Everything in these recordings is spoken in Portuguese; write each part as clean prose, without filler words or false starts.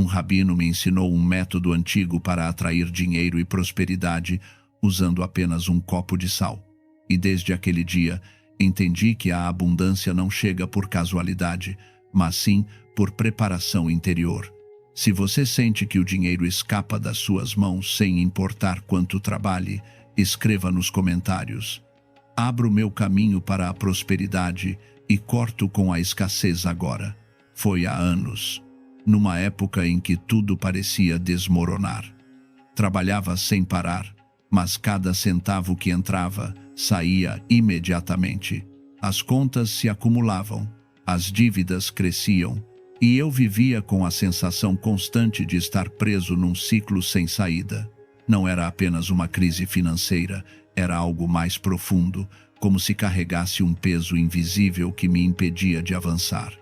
rabino me ensinou um método antigo para atrair dinheiro e prosperidade usando apenas um copo de sal. E desde aquele dia, entendi que a abundância não chega por casualidade, mas sim por preparação interior. Se você sente que o dinheiro escapa das suas mãos sem importar quanto trabalhe, escreva nos comentários. Abro meu caminho para a prosperidade e corto com a escassez agora. Foi há anos, numa época em que tudo parecia desmoronar. Trabalhava sem parar, mas cada centavo que entrava saía imediatamente. As contas se acumulavam, as dívidas cresciam, e eu vivia com a sensação constante de estar preso num ciclo sem saída. Não era apenas uma crise financeira, era algo mais profundo, como se carregasse um peso invisível que me impedia de avançar.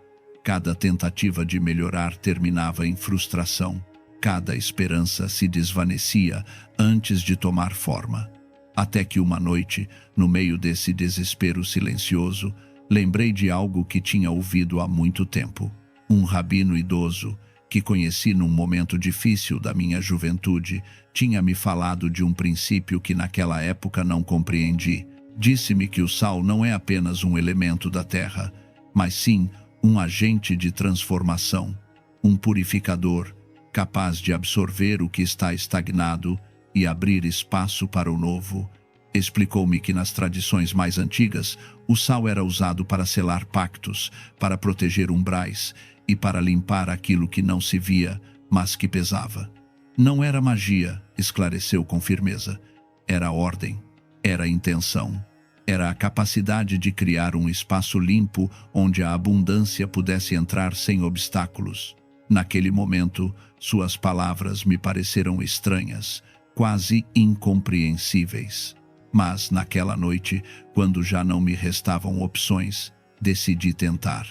Cada tentativa de melhorar terminava em frustração. Cada esperança se desvanecia antes de tomar forma. Até que uma noite, no meio desse desespero silencioso, lembrei de algo que tinha ouvido há muito tempo. Um rabino idoso, que conheci num momento difícil da minha juventude, tinha me falado de um princípio que naquela época não compreendi. Disse-me que o sal não é apenas um elemento da terra, mas sim um agente de transformação, um purificador, capaz de absorver o que está estagnado e abrir espaço para o novo. Explicou-me que nas tradições mais antigas, o sal era usado para selar pactos, para proteger umbrais e para limpar aquilo que não se via, mas que pesava. Não era magia, esclareceu com firmeza. Era ordem, era intenção. Era a capacidade de criar um espaço limpo onde a abundância pudesse entrar sem obstáculos. Naquele momento, suas palavras me pareceram estranhas, quase incompreensíveis. Mas, naquela noite, quando já não me restavam opções, decidi tentar.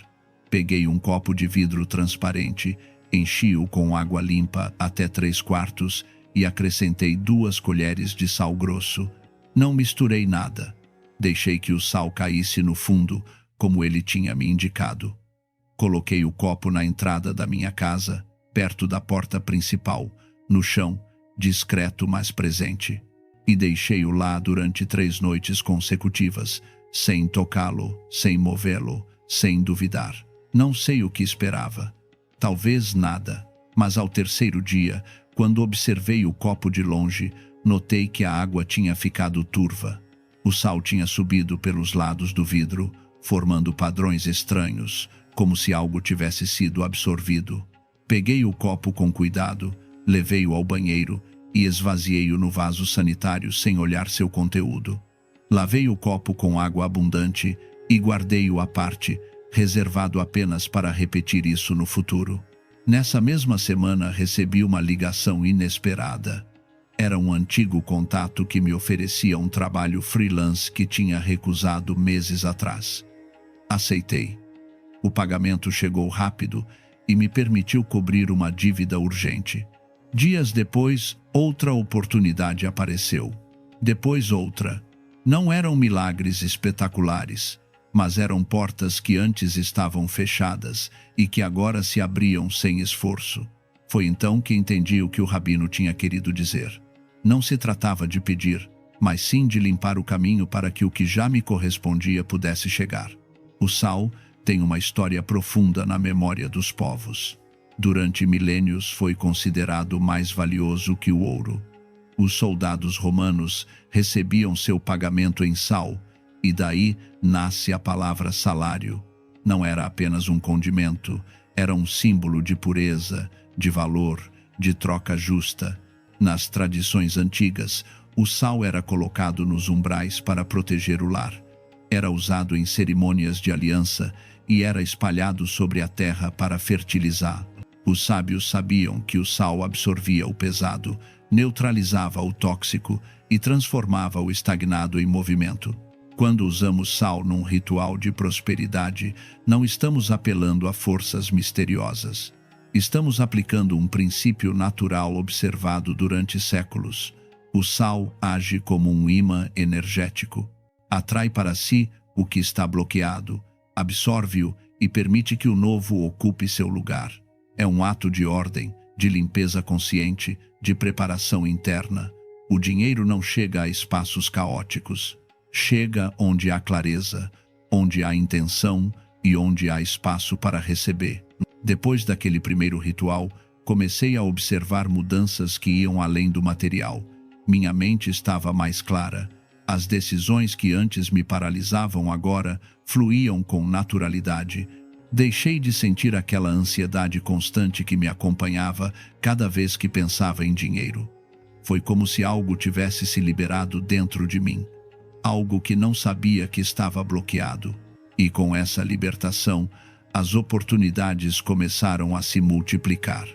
Peguei um copo de vidro transparente, enchi-o com água limpa até 3/4 e acrescentei 2 colheres de sal grosso. Não misturei nada. Deixei que o sal caísse no fundo, como ele tinha me indicado. Coloquei o copo na entrada da minha casa, perto da porta principal, no chão, discreto mas presente. E deixei-o lá durante 3 noites consecutivas, sem tocá-lo, sem movê-lo, sem duvidar. Não sei o que esperava. Talvez nada, mas ao 3º dia, quando observei o copo de longe, notei que a água tinha ficado turva. O sal tinha subido pelos lados do vidro, formando padrões estranhos, como se algo tivesse sido absorvido. Peguei o copo com cuidado, levei-o ao banheiro e esvaziei-o no vaso sanitário sem olhar seu conteúdo. Lavei o copo com água abundante e guardei-o à parte, reservado apenas para repetir isso no futuro. Nessa mesma semana recebi uma ligação inesperada. Era um antigo contato que me oferecia um trabalho freelance que tinha recusado meses atrás. Aceitei. O pagamento chegou rápido e me permitiu cobrir uma dívida urgente. Dias depois, outra oportunidade apareceu. Depois outra. Não eram milagres espetaculares, mas eram portas que antes estavam fechadas e que agora se abriam sem esforço. Foi então que entendi o que o rabino tinha querido dizer. Não se tratava de pedir, mas sim de limpar o caminho para que o que já me correspondia pudesse chegar. O sal tem uma história profunda na memória dos povos. Durante milênios foi considerado mais valioso que o ouro. Os soldados romanos recebiam seu pagamento em sal, e daí nasce a palavra salário. Não era apenas um condimento, era um símbolo de pureza, de valor, de troca justa. Nas tradições antigas, o sal era colocado nos umbrais para proteger o lar. Era usado em cerimônias de aliança e era espalhado sobre a terra para fertilizar. Os sábios sabiam que o sal absorvia o pesado, neutralizava o tóxico e transformava o estagnado em movimento. Quando usamos sal num ritual de prosperidade, não estamos apelando a forças misteriosas. Estamos aplicando um princípio natural observado durante séculos. O sal age como um imã energético. Atrai para si o que está bloqueado, absorve-o e permite que o novo ocupe seu lugar. É um ato de ordem, de limpeza consciente, de preparação interna. O dinheiro não chega a espaços caóticos. Chega onde há clareza, onde há intenção e onde há espaço para receber. Depois daquele primeiro ritual, comecei a observar mudanças que iam além do material. Minha mente estava mais clara. As decisões que antes me paralisavam agora fluíam com naturalidade. Deixei de sentir aquela ansiedade constante que me acompanhava cada vez que pensava em dinheiro. Foi como se algo tivesse se liberado dentro de mim. Algo que não sabia que estava bloqueado. E com essa libertação, as oportunidades começaram a se multiplicar.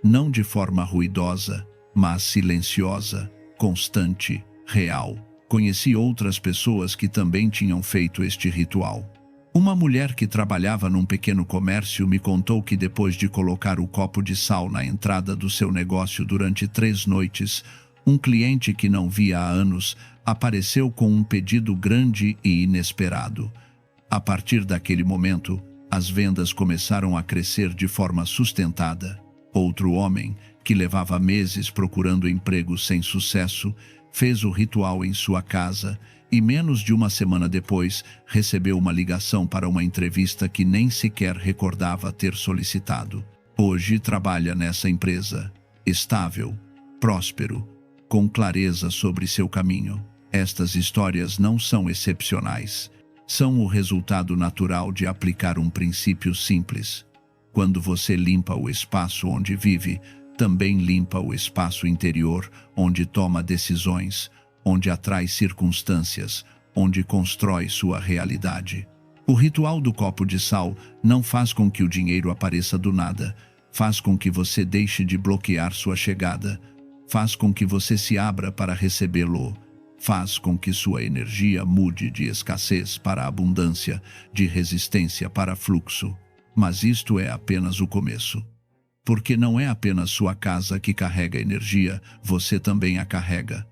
Não de forma ruidosa, mas silenciosa, constante, real. Conheci outras pessoas que também tinham feito este ritual. Uma mulher que trabalhava num pequeno comércio me contou que depois de colocar o copo de sal na entrada do seu negócio durante 3 noites, um cliente que não via há anos apareceu com um pedido grande e inesperado. A partir daquele momento, as vendas começaram a crescer de forma sustentada. Outro homem, que levava meses procurando emprego sem sucesso, fez o ritual em sua casa e menos de uma semana depois recebeu uma ligação para uma entrevista que nem sequer recordava ter solicitado. Hoje trabalha nessa empresa, estável, próspero, com clareza sobre seu caminho. Estas histórias não são excepcionais. São o resultado natural de aplicar um princípio simples. Quando você limpa o espaço onde vive, também limpa o espaço interior onde toma decisões, onde atrai circunstâncias, onde constrói sua realidade. O ritual do copo de sal não faz com que o dinheiro apareça do nada, faz com que você deixe de bloquear sua chegada, faz com que você se abra para recebê-lo, faz com que sua energia mude de escassez para abundância, de resistência para fluxo. Mas isto é apenas o começo. Porque não é apenas sua casa que carrega energia, você também a carrega.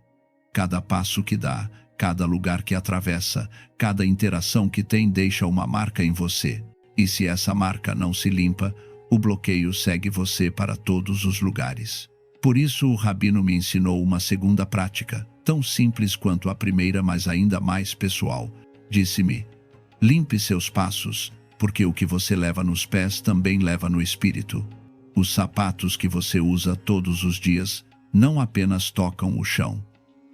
Cada passo que dá, cada lugar que atravessa, cada interação que tem deixa uma marca em você. E se essa marca não se limpa, o bloqueio segue você para todos os lugares. Por isso o Rabino me ensinou uma segunda prática, tão simples quanto a primeira, mas ainda mais pessoal. Disse-me: limpe seus passos, porque o que você leva nos pés também leva no espírito. Os sapatos que você usa todos os dias não apenas tocam o chão.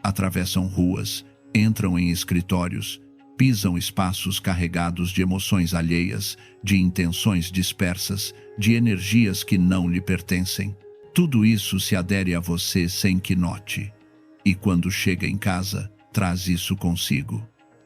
Atravessam ruas, entram em escritórios, pisam espaços carregados de emoções alheias, de intenções dispersas, de energias que não lhe pertencem. Tudo isso se adere a você sem que note. E quando chega em casa, traz isso consigo.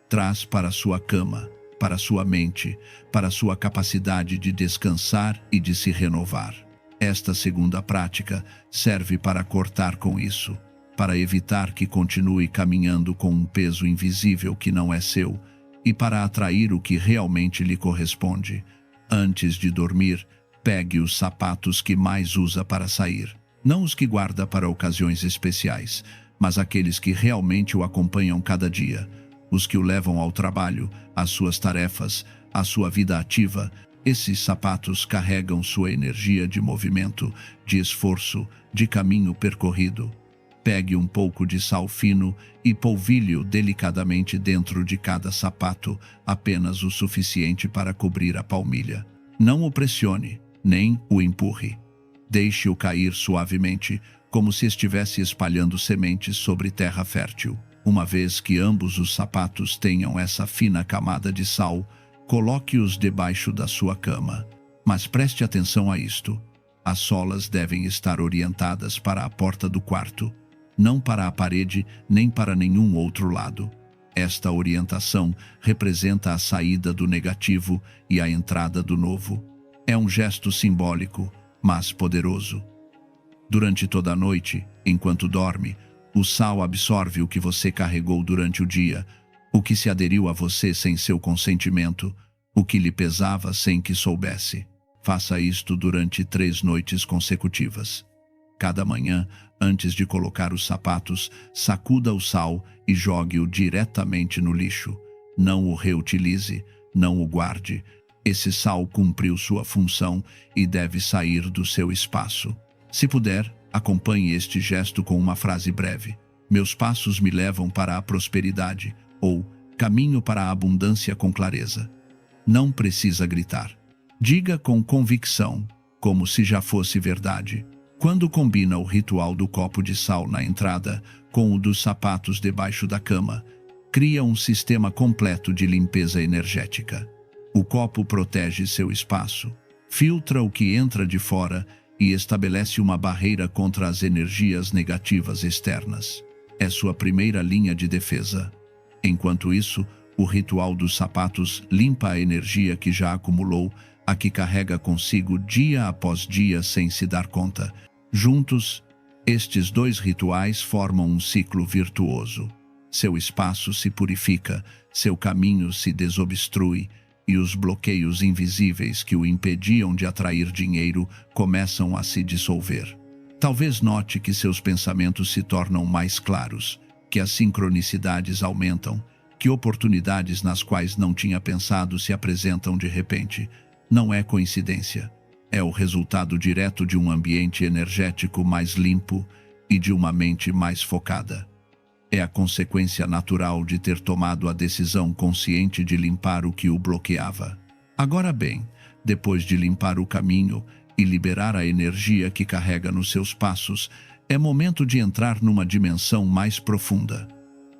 Traz para sua cama, para sua mente, para sua capacidade de descansar e de se renovar. Esta segunda prática serve para cortar com isso, para evitar que continue caminhando com um peso invisível que não é seu e para atrair o que realmente lhe corresponde. Antes de dormir, pegue os sapatos que mais usa para sair, não os que guarda para ocasiões especiais, mas aqueles que realmente o acompanham cada dia, os que o levam ao trabalho, às suas tarefas, à sua vida ativa. Esses sapatos carregam sua energia de movimento, de esforço, de caminho percorrido. Pegue um pouco de sal fino e polvilhe-o delicadamente dentro de cada sapato, apenas o suficiente para cobrir a palmilha. Não o pressione, nem o empurre. Deixe-o cair suavemente, como se estivesse espalhando sementes sobre terra fértil. Uma vez que ambos os sapatos tenham essa fina camada de sal, coloque-os debaixo da sua cama. Mas preste atenção a isto. As solas devem estar orientadas para a porta do quarto, não para a parede nem para nenhum outro lado. Esta orientação representa a saída do negativo e a entrada do novo. É um gesto simbólico, mas poderoso. Durante toda a noite, enquanto dorme, o sal absorve o que você carregou durante o dia, o que se aderiu a você sem seu consentimento, o que lhe pesava sem que soubesse. Faça isto durante 3 noites consecutivas. Cada manhã, antes de colocar os sapatos, sacuda o sal e jogue-o diretamente no lixo. Não o reutilize, não o guarde. Esse sal cumpriu sua função e deve sair do seu espaço. Se puder, acompanhe este gesto com uma frase breve: meus passos me levam para a prosperidade, ou caminho para a abundância com clareza. Não precisa gritar. Diga com convicção, como se já fosse verdade. Quando combina o ritual do copo de sal na entrada com o dos sapatos debaixo da cama, cria um sistema completo de limpeza energética. O copo protege seu espaço, filtra o que entra de fora e estabelece uma barreira contra as energias negativas externas. É sua primeira linha de defesa. Enquanto isso, o ritual dos sapatos limpa a energia que já acumulou, a que carrega consigo dia após dia sem se dar conta. Juntos, estes dois rituais formam um ciclo virtuoso. Seu espaço se purifica, seu caminho se desobstrui, e os bloqueios invisíveis que o impediam de atrair dinheiro começam a se dissolver. Talvez note que seus pensamentos se tornam mais claros, que as sincronicidades aumentam, que oportunidades nas quais não tinha pensado se apresentam de repente. Não é coincidência. É o resultado direto de um ambiente energético mais limpo e de uma mente mais focada. É a consequência natural de ter tomado a decisão consciente de limpar o que o bloqueava. Agora bem, depois de limpar o caminho e liberar a energia que carrega nos seus passos, é momento de entrar numa dimensão mais profunda.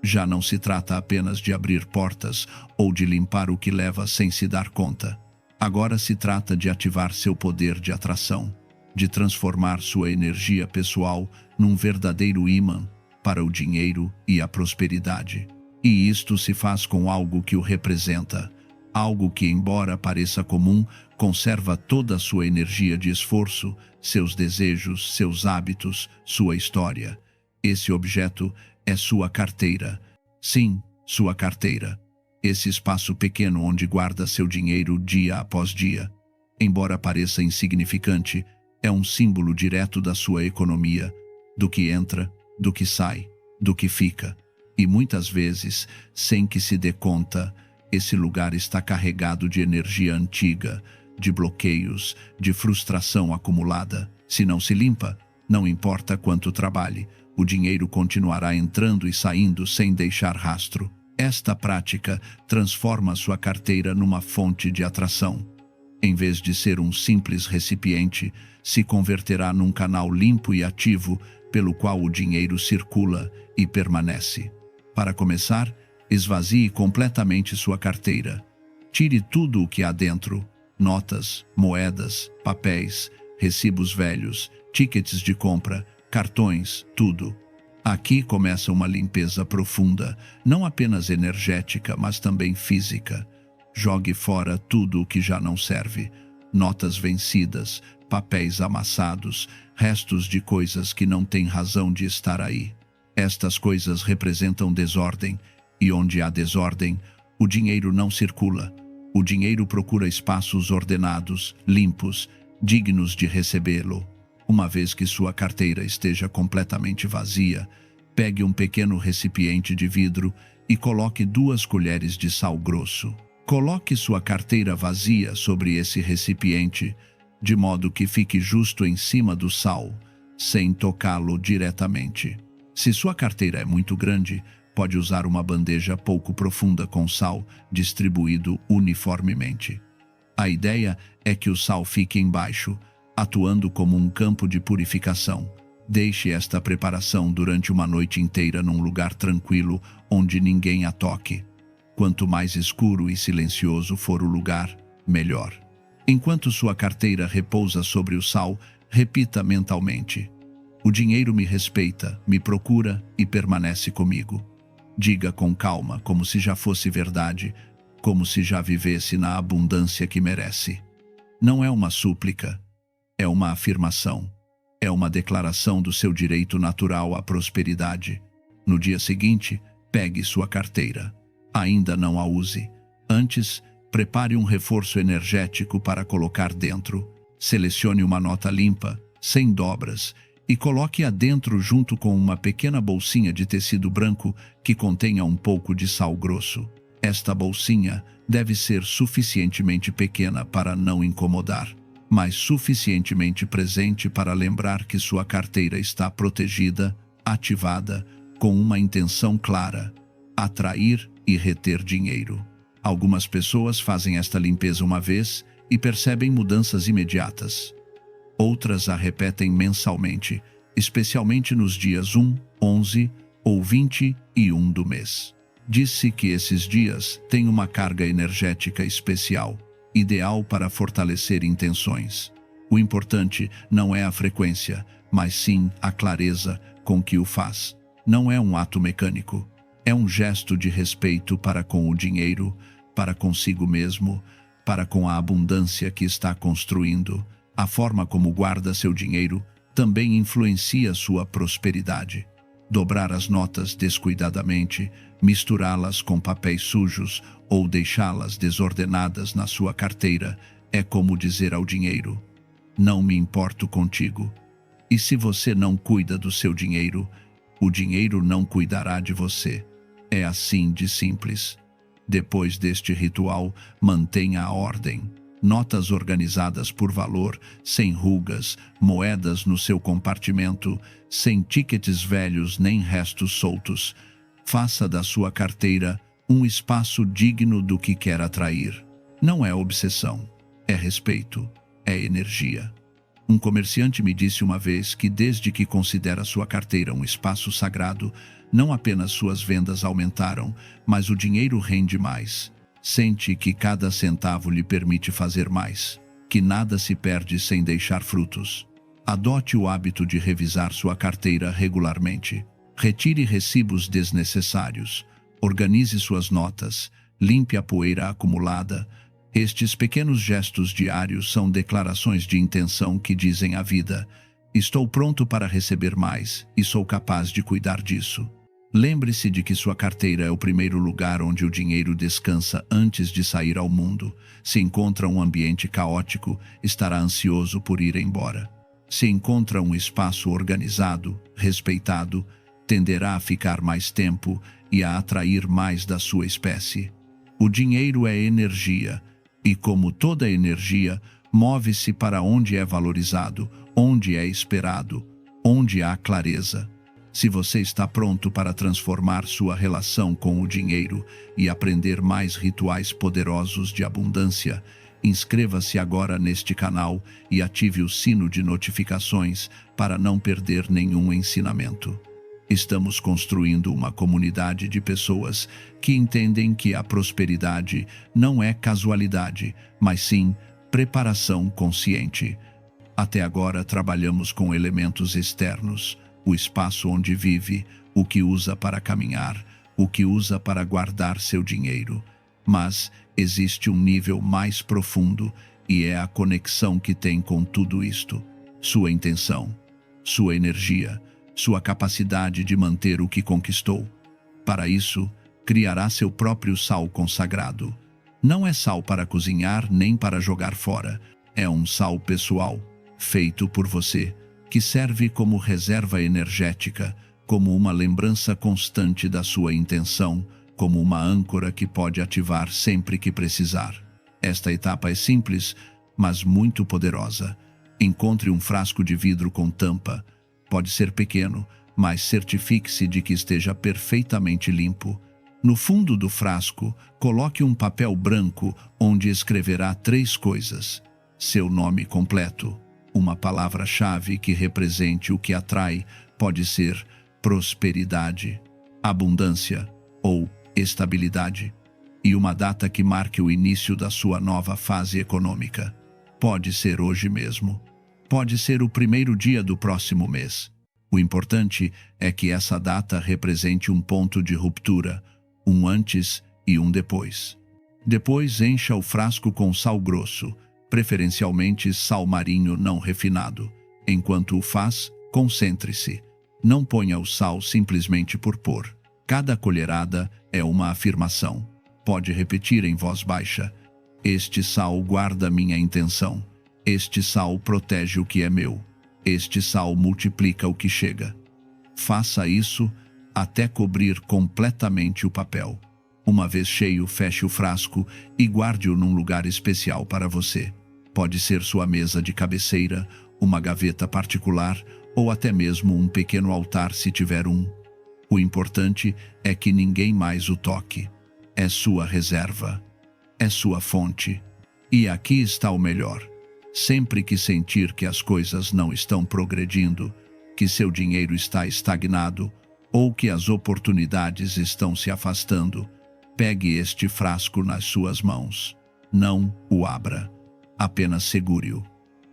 Já não se trata apenas de abrir portas ou de limpar o que leva sem se dar conta. Agora se trata de ativar seu poder de atração, de transformar sua energia pessoal num verdadeiro ímã para o dinheiro e a prosperidade. E isto se faz com algo que o representa, algo que, embora pareça comum, conserva toda a sua energia de esforço, seus desejos, seus hábitos, sua história. Esse objeto é sua carteira. Sim, sua carteira. Esse espaço pequeno onde guarda seu dinheiro dia após dia. Embora pareça insignificante, é um símbolo direto da sua economia, do que entra, do que sai, do que fica. E muitas vezes, sem que se dê conta, esse lugar está carregado de energia antiga, de bloqueios, de frustração acumulada. Se não se limpa, não importa quanto trabalhe, o dinheiro continuará entrando e saindo sem deixar rastro. Esta prática transforma sua carteira numa fonte de atração. Em vez de ser um simples recipiente, se converterá num canal limpo e ativo pelo qual o dinheiro circula e permanece. Para começar, esvazie completamente sua carteira. Tire tudo o que há dentro: notas, moedas, papéis, recibos velhos, tickets de compra, cartões, tudo. Aqui começa uma limpeza profunda, não apenas energética, mas também física. Jogue fora tudo o que já não serve: notas vencidas, papéis amassados, restos de coisas que não têm razão de estar aí. Estas coisas representam desordem, e onde há desordem, o dinheiro não circula. O dinheiro procura espaços ordenados, limpos, dignos de recebê-lo. Uma vez que sua carteira esteja completamente vazia, pegue um pequeno recipiente de vidro e coloque 2 colheres de sal grosso. Coloque sua carteira vazia sobre esse recipiente, de modo que fique justo em cima do sal, sem tocá-lo diretamente. Se sua carteira é muito grande, pode usar uma bandeja pouco profunda com sal distribuído uniformemente. A ideia é que o sal fique embaixo, atuando como um campo de purificação. Deixe esta preparação durante uma noite inteira num lugar tranquilo onde ninguém a toque. Quanto mais escuro e silencioso for o lugar, melhor. Enquanto sua carteira repousa sobre o sal, repita mentalmente: o dinheiro me respeita, me procura e permanece comigo. Diga com calma, como se já fosse verdade, como se já vivesse na abundância que merece. Não é uma súplica, é uma afirmação. É uma declaração do seu direito natural à prosperidade. No dia seguinte, pegue sua carteira. Ainda não a use. Antes, prepare um reforço energético para colocar dentro. Selecione uma nota limpa, sem dobras, e coloque-a dentro junto com uma pequena bolsinha de tecido branco que contenha um pouco de sal grosso. Esta bolsinha deve ser suficientemente pequena para não incomodar. mas suficientemente presente para lembrar que sua carteira está protegida, ativada, com uma intenção clara: atrair e reter dinheiro. Algumas pessoas fazem esta limpeza uma vez e percebem mudanças imediatas. Outras a repetem mensalmente, especialmente nos dias 1, 11 ou 21 do mês. Diz-se que esses dias têm uma carga energética especial, ideal para fortalecer intenções. O importante não é a frequência, mas sim a clareza com que o faz. Não é um ato mecânico, é um gesto de respeito para com o dinheiro, para consigo mesmo, para com a abundância que está construindo. A forma como guarda seu dinheiro também influencia sua prosperidade. Dobrar as notas descuidadamente, misturá-las com papéis sujos ou deixá-las desordenadas na sua carteira é como dizer ao dinheiro: não me importo contigo. E se você não cuida do seu dinheiro, o dinheiro não cuidará de você. É assim de simples. Depois deste ritual, mantenha a ordem. Notas organizadas por valor, sem rugas, moedas no seu compartimento, sem tickets velhos nem restos soltos. Faça da sua carteira um espaço digno do que quer atrair. Não é obsessão, é respeito, é energia. Um comerciante me disse uma vez que desde que considera sua carteira um espaço sagrado, não apenas suas vendas aumentaram, mas o dinheiro rende mais. Sente que cada centavo lhe permite fazer mais, que nada se perde sem deixar frutos. Adote o hábito de revisar sua carteira regularmente. Retire recibos desnecessários. Organize suas notas. Limpe a poeira acumulada. Estes pequenos gestos diários são declarações de intenção que dizem à vida: estou pronto para receber mais e sou capaz de cuidar disso. Lembre-se de que sua carteira é o primeiro lugar onde o dinheiro descansa antes de sair ao mundo. Se encontra um ambiente caótico, estará ansioso por ir embora. Se encontra um espaço organizado, respeitado, tenderá a ficar mais tempo e a atrair mais da sua espécie. O dinheiro é energia, e como toda energia, move-se para onde é valorizado, onde é esperado, onde há clareza. Se você está pronto para transformar sua relação com o dinheiro e aprender mais rituais poderosos de abundância, inscreva-se agora neste canal e ative o sino de notificações para não perder nenhum ensinamento. Estamos construindo uma comunidade de pessoas que entendem que a prosperidade não é casualidade, mas sim preparação consciente. Até agora trabalhamos com elementos externos: o espaço onde vive, o que usa para caminhar, o que usa para guardar seu dinheiro. Mas existe um nível mais profundo e é a conexão que tem com tudo isto: sua intenção, sua energia, sua capacidade de manter o que conquistou. Para isso, criará seu próprio sal consagrado. Não é sal para cozinhar nem para jogar fora. É um sal pessoal, feito por você, que serve como reserva energética, como uma lembrança constante da sua intenção, como uma âncora que pode ativar sempre que precisar. Esta etapa é simples, mas muito poderosa. Encontre um frasco de vidro com tampa. Pode ser pequeno, mas certifique-se de que esteja perfeitamente limpo. No fundo do frasco, coloque um papel branco onde escreverá 3 coisas: seu nome completo, uma palavra-chave que represente o que atrai, pode ser prosperidade, abundância ou estabilidade, e uma data que marque o início da sua nova fase econômica. Pode ser hoje mesmo. Pode ser o primeiro dia do próximo mês. O importante é que essa data represente um ponto de ruptura, um antes e um depois. Depois, encha o frasco com sal grosso, preferencialmente sal marinho não refinado. Enquanto o faz, concentre-se. Não ponha o sal simplesmente por pôr. Cada colherada é uma afirmação. Pode repetir em voz baixa: este sal guarda minha intenção. Este sal protege o que é meu. Este sal multiplica o que chega. Faça isso até cobrir completamente o papel. Uma vez cheio, feche o frasco e guarde-o num lugar especial para você. Pode ser sua mesa de cabeceira, uma gaveta particular ou até mesmo um pequeno altar se tiver um. O importante é que ninguém mais o toque. É sua reserva. É sua fonte. E aqui está o melhor. Sempre que sentir que as coisas não estão progredindo, que seu dinheiro está estagnado ou que as oportunidades estão se afastando, pegue este frasco nas suas mãos. Não o abra. Apenas segure-o.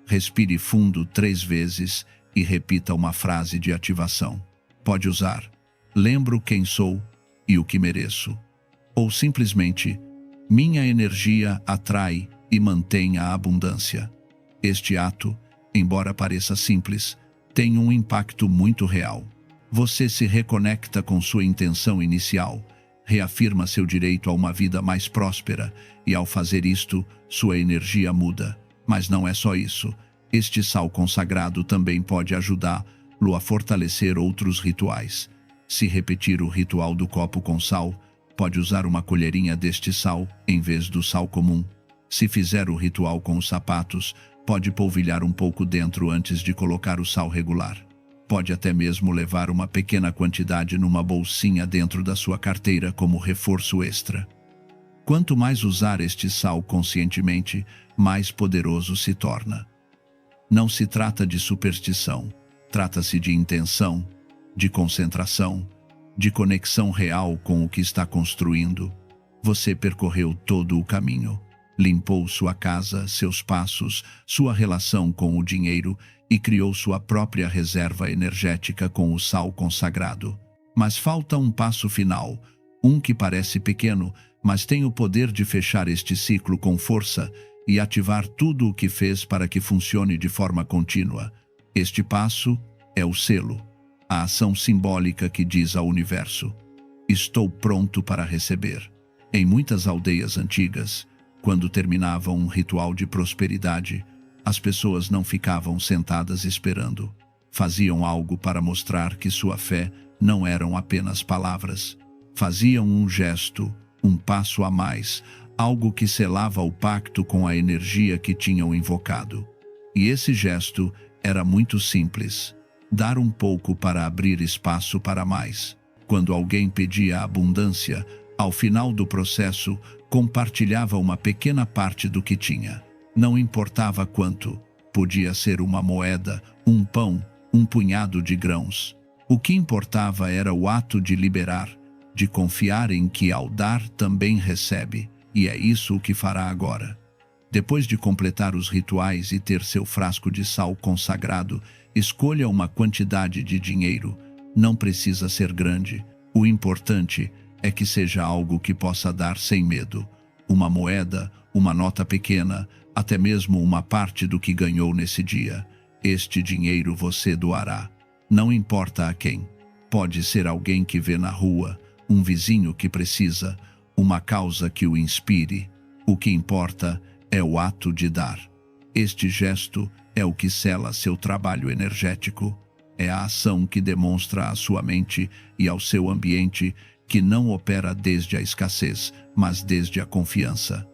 Respire fundo 3 vezes e repita uma frase de ativação. Pode usar: lembro quem sou e o que mereço. Ou simplesmente: minha energia atrai e mantém a abundância. Este ato, embora pareça simples, tem um impacto muito real. Você se reconecta com sua intenção inicial, reafirma seu direito a uma vida mais próspera e, ao fazer isto, sua energia muda. Mas não é só isso. Este sal consagrado também pode ajudá-lo a fortalecer outros rituais. Se repetir o ritual do copo com sal, pode usar uma colherinha deste sal em vez do sal comum. Se fizer o ritual com os sapatos, pode polvilhar um pouco dentro antes de colocar o sal regular. Pode até mesmo levar uma pequena quantidade numa bolsinha dentro da sua carteira como reforço extra. Quanto mais usar este sal conscientemente, mais poderoso se torna. Não se trata de superstição, trata-se de intenção, de concentração, de conexão real com o que está construindo. Você percorreu todo o caminho, limpou sua casa, seus passos, sua relação com o dinheiro e criou sua própria reserva energética com o sal consagrado. Mas falta um passo final, um que parece pequeno, mas tem o poder de fechar este ciclo com força e ativar tudo o que fez para que funcione de forma contínua. Este passo é o selo, a ação simbólica que diz ao universo: estou pronto para receber. Em muitas aldeias antigas, quando terminavam um ritual de prosperidade, as pessoas não ficavam sentadas esperando. Faziam algo para mostrar que sua fé não eram apenas palavras. Faziam um gesto, um passo a mais, algo que selava o pacto com a energia que tinham invocado. E esse gesto era muito simples: dar um pouco para abrir espaço para mais. Quando alguém pedia abundância, ao final do processo, compartilhava uma pequena parte do que tinha. Não importava quanto. Podia ser uma moeda, um pão, um punhado de grãos. O que importava era o ato de liberar, de confiar em que ao dar também recebe. E é isso o que fará agora. Depois de completar os rituais e ter seu frasco de sal consagrado, escolha uma quantidade de dinheiro. Não precisa ser grande. O importante é que seja algo que possa dar sem medo. Uma moeda, uma nota pequena, até mesmo uma parte do que ganhou nesse dia. Este dinheiro você doará. Não importa a quem. Pode ser alguém que vê na rua, um vizinho que precisa, uma causa que o inspire. O que importa é o ato de dar. Este gesto é o que sela seu trabalho energético. É a ação que demonstra à sua mente e ao seu ambiente que não opera desde a escassez, mas desde a confiança.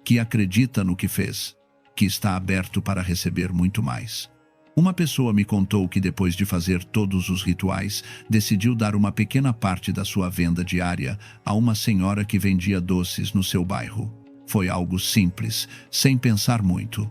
Que acredita no que fez, que está aberto para receber muito mais. Uma pessoa me contou que depois de fazer todos os rituais, decidiu dar uma pequena parte da sua venda diária a uma senhora que vendia doces no seu bairro. Foi algo simples, sem pensar muito.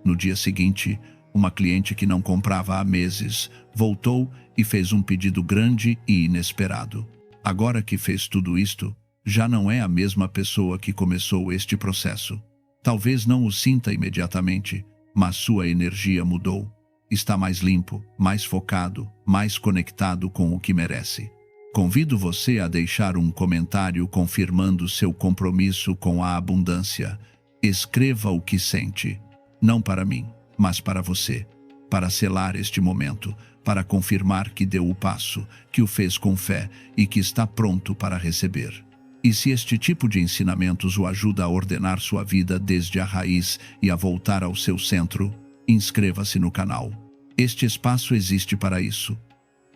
No dia seguinte, uma cliente que não comprava há meses voltou e fez um pedido grande e inesperado. Agora que fez tudo isto, já não é a mesma pessoa que começou este processo. Talvez não o sinta imediatamente, mas sua energia mudou. Está mais limpo, mais focado, mais conectado com o que merece. Convido você a deixar um comentário confirmando seu compromisso com a abundância. Escreva o que sente, não para mim, mas para você, para selar este momento, para confirmar que deu o passo, que o fez com fé e que está pronto para receber. E se este tipo de ensinamentos o ajuda a ordenar sua vida desde a raiz e a voltar ao seu centro, inscreva-se no canal. Este espaço existe para isso.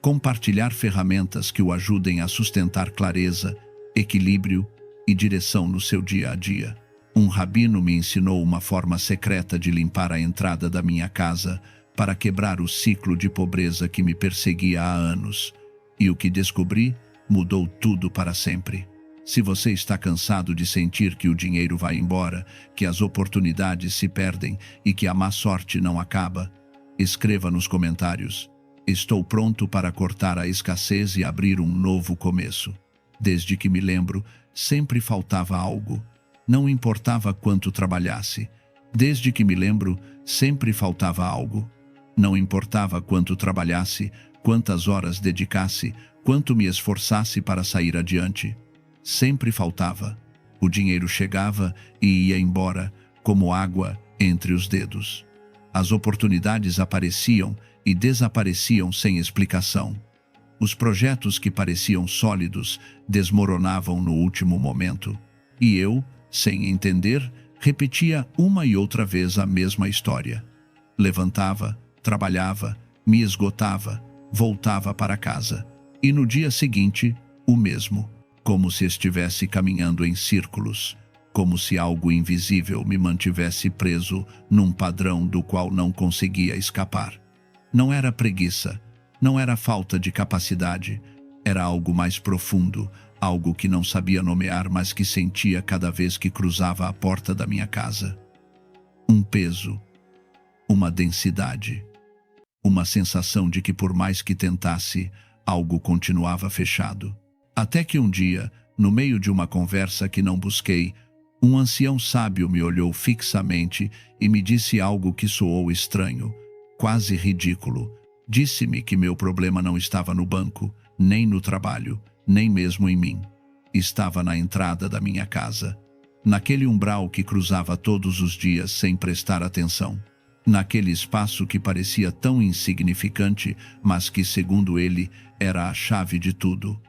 Compartilhar ferramentas que o ajudem a sustentar clareza, equilíbrio e direção no seu dia a dia. Um rabino me ensinou uma forma secreta de limpar a entrada da minha casa para quebrar o ciclo de pobreza que me perseguia há anos. E o que descobri mudou tudo para sempre. Se você está cansado de sentir que o dinheiro vai embora, que as oportunidades se perdem e que a má sorte não acaba, escreva nos comentários: estou pronto para cortar a escassez e abrir um novo começo. Desde que me lembro, sempre faltava algo. Não importava quanto trabalhasse. Desde que me lembro, sempre faltava algo. Não importava quanto trabalhasse, quantas horas dedicasse, quanto me esforçasse para sair adiante. Sempre faltava. O dinheiro chegava e ia embora, como água entre os dedos. As oportunidades apareciam e desapareciam sem explicação. Os projetos que pareciam sólidos desmoronavam no último momento. E eu, sem entender, repetia uma e outra vez a mesma história. Levantava, trabalhava, me esgotava, voltava para casa. E no dia seguinte, o mesmo. Como se estivesse caminhando em círculos, como se algo invisível me mantivesse preso num padrão do qual não conseguia escapar. Não era preguiça, não era falta de capacidade, era algo mais profundo, algo que não sabia nomear, mas que sentia cada vez que cruzava a porta da minha casa. Um peso, uma densidade, uma sensação de que por mais que tentasse, algo continuava fechado. Até que um dia, no meio de uma conversa que não busquei, um ancião sábio me olhou fixamente e me disse algo que soou estranho, quase ridículo. Disse-me que meu problema não estava no banco, nem no trabalho, nem mesmo em mim. Estava na entrada da minha casa, naquele umbral que cruzava todos os dias sem prestar atenção, naquele espaço que parecia tão insignificante, mas que, segundo ele, era a chave de tudo.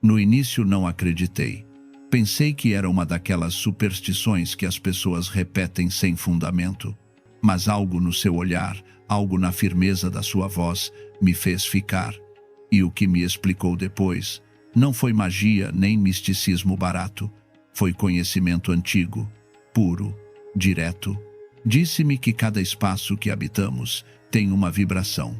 No início não acreditei. Pensei que era uma daquelas superstições que as pessoas repetem sem fundamento. Mas algo no seu olhar, algo na firmeza da sua voz, me fez ficar. E o que me explicou depois não foi magia nem misticismo barato. Foi conhecimento antigo, puro, direto. Disse-me que cada espaço que habitamos tem uma vibração.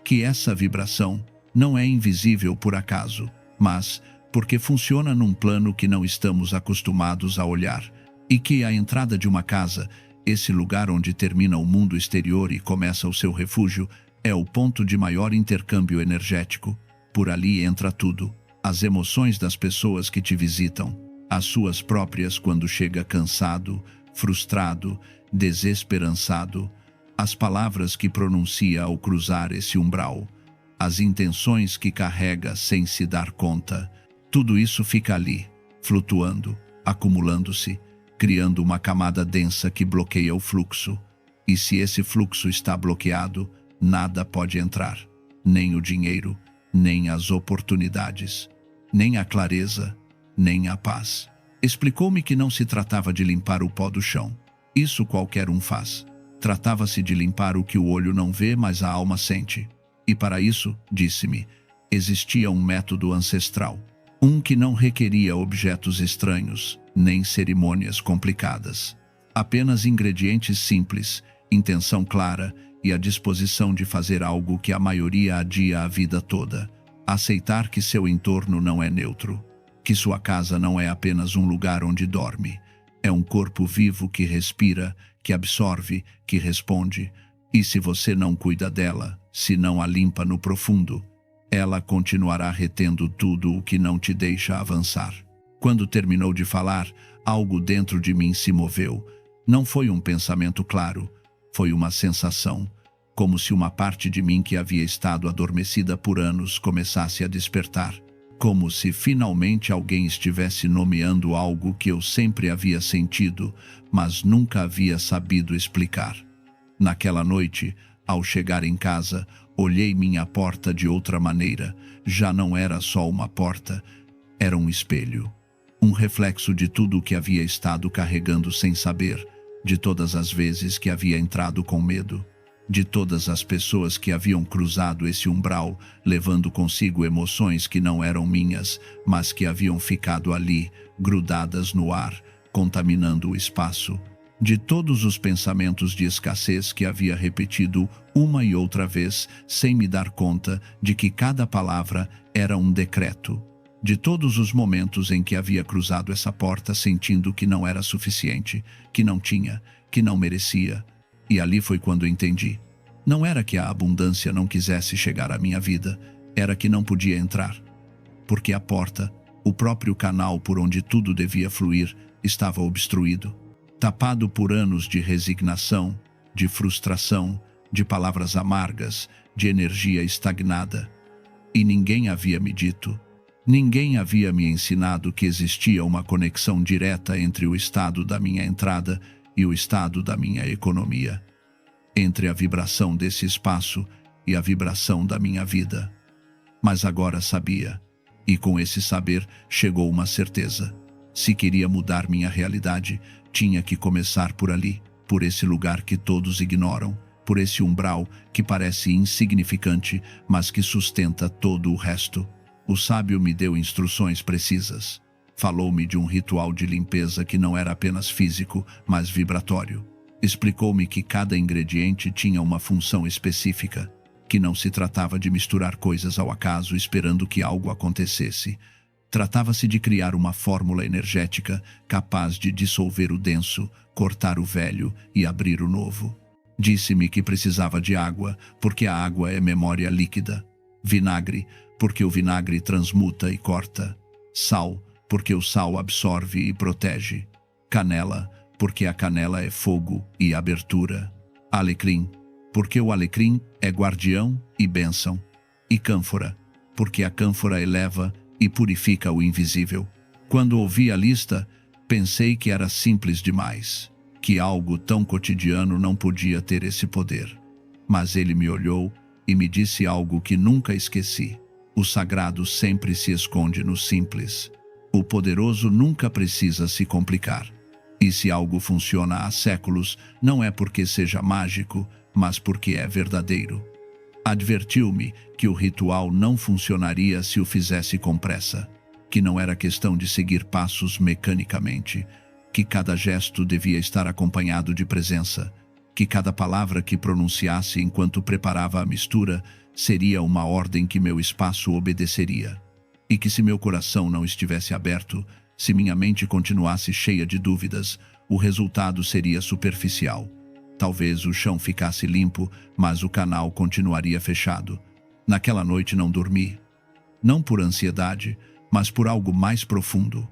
Que essa vibração não é invisível por acaso, mas porque funciona num plano que não estamos acostumados a olhar, e que a entrada de uma casa, esse lugar onde termina o mundo exterior e começa o seu refúgio, é o ponto de maior intercâmbio energético. Por ali entra tudo: as emoções das pessoas que te visitam, as suas próprias quando chega cansado, frustrado, desesperançado, as palavras que pronuncia ao cruzar esse umbral, as intenções que carrega sem se dar conta. Tudo isso fica ali, flutuando, acumulando-se, criando uma camada densa que bloqueia o fluxo. E se esse fluxo está bloqueado, nada pode entrar, nem o dinheiro, nem as oportunidades, nem a clareza, nem a paz. Explicou-me que não se tratava de limpar o pó do chão. Isso qualquer um faz. Tratava-se de limpar o que o olho não vê, mas a alma sente. E para isso, disse-me, existia um método ancestral. Um que não requeria objetos estranhos, nem cerimônias complicadas. Apenas ingredientes simples, intenção clara e a disposição de fazer algo que a maioria adia a vida toda. Aceitar que seu entorno não é neutro. Que sua casa não é apenas um lugar onde dorme. É um corpo vivo que respira, que absorve, que responde. E se você não cuida dela, se não a limpa no profundo, ela continuará retendo tudo o que não te deixa avançar. Quando terminou de falar, algo dentro de mim se moveu. Não foi um pensamento claro, foi uma sensação, como se uma parte de mim que havia estado adormecida por anos começasse a despertar. Como se finalmente alguém estivesse nomeando algo que eu sempre havia sentido, mas nunca havia sabido explicar. Naquela noite, ao chegar em casa, olhei minha porta de outra maneira. Já não era só uma porta, era um espelho. Um reflexo de tudo o que havia estado carregando sem saber, de todas as vezes que havia entrado com medo, de todas as pessoas que haviam cruzado esse umbral, levando consigo emoções que não eram minhas, mas que haviam ficado ali, grudadas no ar, contaminando o espaço. De todos os pensamentos de escassez que havia repetido uma e outra vez, sem me dar conta de que cada palavra era um decreto. De todos os momentos em que havia cruzado essa porta sentindo que não era suficiente, que não tinha, que não merecia. E ali foi quando entendi. Não era que a abundância não quisesse chegar à minha vida, era que não podia entrar. Porque a porta, o próprio canal por onde tudo devia fluir, estava obstruído. Tapado por anos de resignação, de frustração, de palavras amargas, de energia estagnada. E ninguém havia me dito, ninguém havia me ensinado que existia uma conexão direta entre o estado da minha entrada e o estado da minha economia. Entre a vibração desse espaço e a vibração da minha vida. Mas agora sabia, e com esse saber chegou uma certeza. Se queria mudar minha realidade, tinha que começar por ali, por esse lugar que todos ignoram, por esse umbral que parece insignificante, mas que sustenta todo o resto. O sábio me deu instruções precisas. Falou-me de um ritual de limpeza que não era apenas físico, mas vibratório. Explicou-me que cada ingrediente tinha uma função específica, que não se tratava de misturar coisas ao acaso esperando que algo acontecesse. Tratava-se de criar uma fórmula energética capaz de dissolver o denso, cortar o velho e abrir o novo. Disse-me que precisava de água, porque a água é memória líquida. Vinagre, porque o vinagre transmuta e corta. Sal, porque o sal absorve e protege. Canela, porque a canela é fogo e abertura. Alecrim, porque o alecrim é guardião e bênção. E cânfora, porque a cânfora eleva e purifica o invisível. Quando ouvi a lista, pensei que era simples demais, que algo tão cotidiano não podia ter esse poder. Mas ele me olhou e me disse algo que nunca esqueci. O sagrado sempre se esconde no simples. O poderoso nunca precisa se complicar. E se algo funciona há séculos, não é porque seja mágico, mas porque é verdadeiro. Advertiu-me que o ritual não funcionaria se o fizesse com pressa, que não era questão de seguir passos mecanicamente, que cada gesto devia estar acompanhado de presença, que cada palavra que pronunciasse enquanto preparava a mistura seria uma ordem que meu espaço obedeceria, e que se meu coração não estivesse aberto, se minha mente continuasse cheia de dúvidas, o resultado seria superficial. Talvez o chão ficasse limpo, mas o canal continuaria fechado. Naquela noite não dormi. Não por ansiedade, mas por algo mais profundo.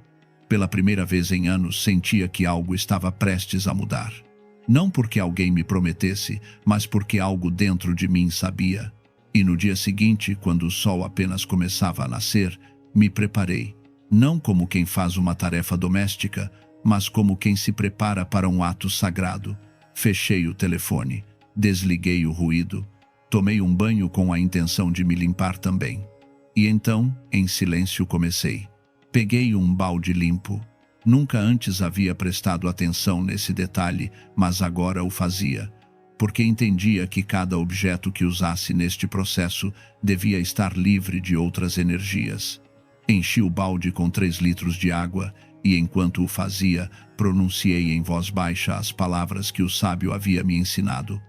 Pela primeira vez em anos sentia que algo estava prestes a mudar. Não porque alguém me prometesse, mas porque algo dentro de mim sabia. E no dia seguinte, quando o sol apenas começava a nascer, me preparei. Não como quem faz uma tarefa doméstica, mas como quem se prepara para um ato sagrado. Fechei o telefone, desliguei o ruído, tomei um banho com a intenção de me limpar também. E então, em silêncio comecei. Peguei um balde limpo. Nunca antes havia prestado atenção nesse detalhe, mas agora o fazia, porque entendia que cada objeto que usasse neste processo devia estar livre de outras energias. Enchi o balde com 3 litros de água e, enquanto o fazia, pronunciei em voz baixa as palavras que o sábio havia me ensinado.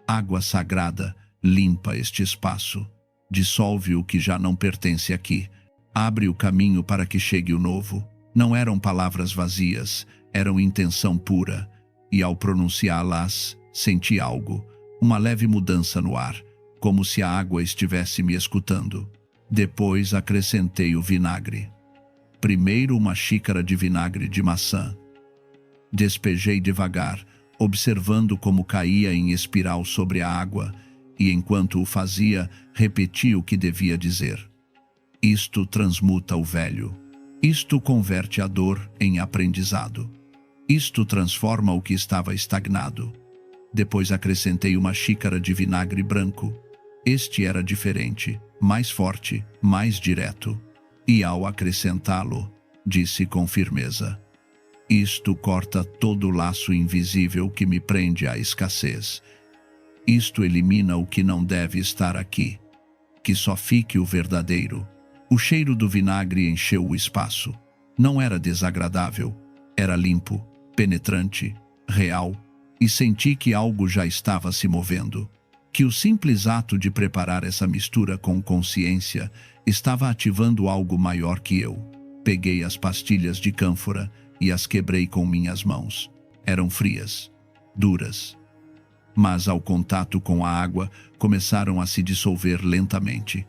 Água sagrada, limpa este espaço. Dissolve o que já não pertence aqui. Abre o caminho para que chegue o novo. Não eram palavras vazias, eram intenção pura. E ao pronunciá-las, senti algo, uma leve mudança no ar, como se a água estivesse me escutando. Depois acrescentei o vinagre. Primeiro uma xícara de vinagre de maçã. Despejei devagar, observando como caía em espiral sobre a água, e enquanto o fazia, repeti o que devia dizer. Isto transmuta o velho. Isto converte a dor em aprendizado. Isto transforma o que estava estagnado. Depois acrescentei uma xícara de vinagre branco. Este era diferente, mais forte, mais direto. E ao acrescentá-lo, disse com firmeza: isto corta todo o laço invisível que me prende à escassez. Isto elimina o que não deve estar aqui. Que só fique o verdadeiro. O cheiro do vinagre encheu o espaço. Não era desagradável. Era limpo, penetrante, real, e senti que algo já estava se movendo. Que o simples ato de preparar essa mistura com consciência estava ativando algo maior que eu. Peguei as pastilhas de cânfora e as quebrei com minhas mãos. Eram frias, duras, mas ao contato com a água começaram a se dissolver lentamente,